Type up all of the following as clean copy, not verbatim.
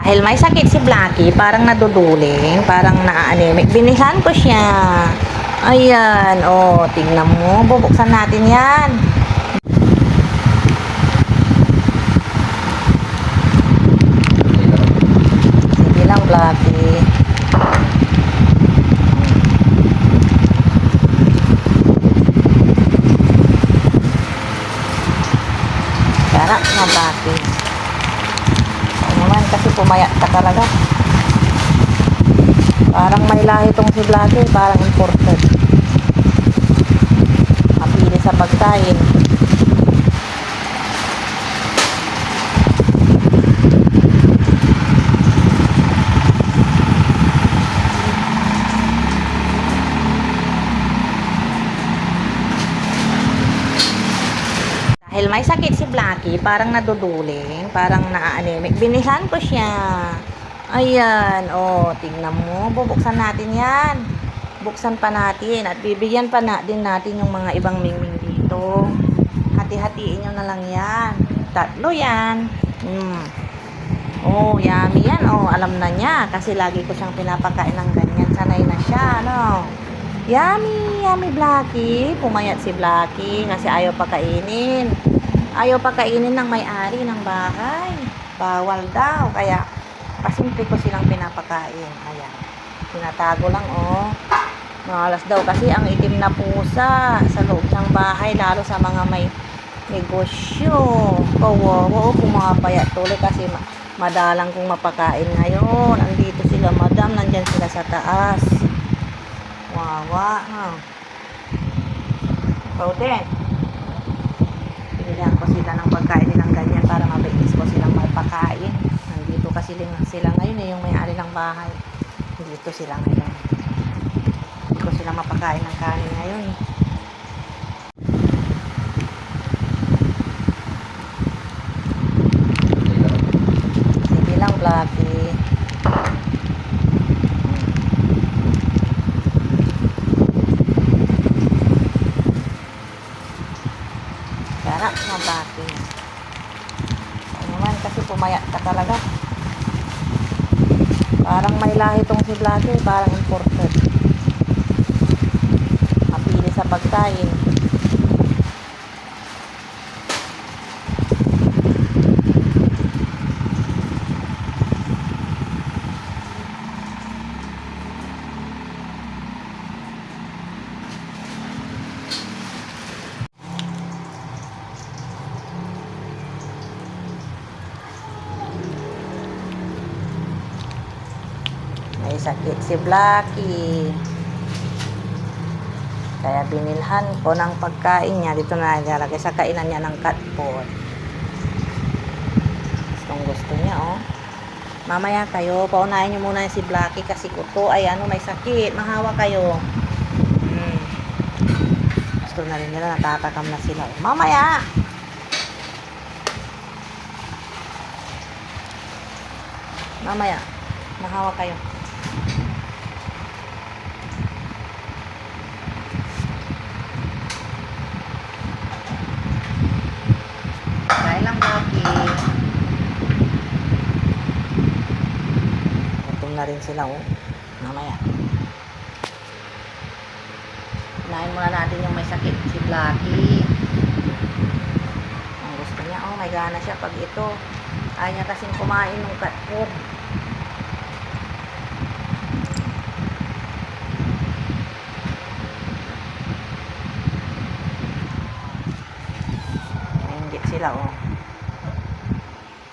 Dahil may sakit si Blackie, parang naduduling, parang naa-anemic. Binisan ko siya. Ayan, oh, tingnan mo. Bubuksan natin yan. Sige lang, Blackie. Sarap na, Blackie. Naman kasi pumayat ka talaga. Parang may lahi tong si Blackie, parang imported. Mapili sa pagkain. Dahil may sakit si Blackie, parang naduduling, parang naa-anemic. Binisan ko siya. Ayan, oh, tingnan mo. Bubuksan natin yan. Buksan pa natin at bibigyan pa din natin yung mga ibang mingming dito. Hati-hatiin nyo na lang yan. 3 yan. Oh, yummy yan. Oh, alam na niya kasi lagi ko siyang pinapakain ng ganyan. Sanay na siya, no? Yummy, yummy Blackie. Pumayat si Blackie kasi ayaw pakainin. Ayaw pakainin ng may-ari ng bahay. Bawal daw. Kaya, pasimple ko silang pinapakain. Ayan. Tinatago lang, oh. Malas daw kasi ang itim na pusa sa loob ng bahay, lalo sa mga may negosyo. Kawawa, pumapayat tuloy kasi madalang kong mapakain ngayon. Andito sila, madam. Nandyan sila sa taas. Wawa, ha. Ikaw din. Pilihan ko sila ng pagkain nilang ganyan para mabilis ko silang mapakain. Nandito kasi sila ngayon yung may-ari ng bahay. Dito sila ngayon. Hindi ko sila mapakain ng kanin ngayon. Sige lang, Blackie. Sarap na, Blackie. Naman kasi pumayat ka talaga. Parang may lahi tong si Blackie, parang imported. Mapili sa pagkain. May sakit si Blackie. Kaya binilhan ko ng pagkain niya. Dito na nilalagay sa kainan niya ng cat food. Gustong gusto niya, oh. Mamaya kayo, paunahin niyo muna si Blackie kasi kuto ay may sakit. Mahawa kayo. Gusto na rin nila, natatakam na sila. Mamaya! Mamaya, mahawa kayo. Kaya lang, Blackie. Gutom na rin sila, oh. Mamaya. Unahin muna natin yung may sakit, si Blackie. Ang gusto niya, oh, may gana siya pag ito. Ayaw niya kasing kumain ng cat food. Inggit sila, oh.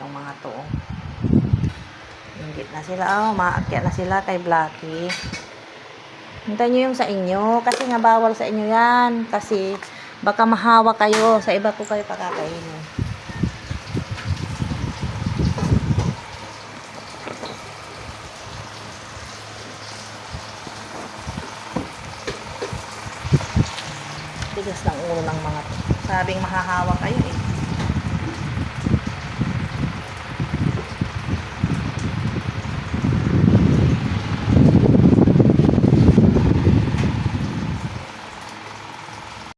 Itong mga to, oh. Inggit na sila, oh. Maakyat na sila kay Blackie. Hintayin nyo yung sa inyo. Kasi nga bawal sa inyo yan. Kasi baka mahawa kayo. Sa iba ko kayo pakakainin. Tigas ng ulo ng mga to. Sabing mahahawa kayo, eh.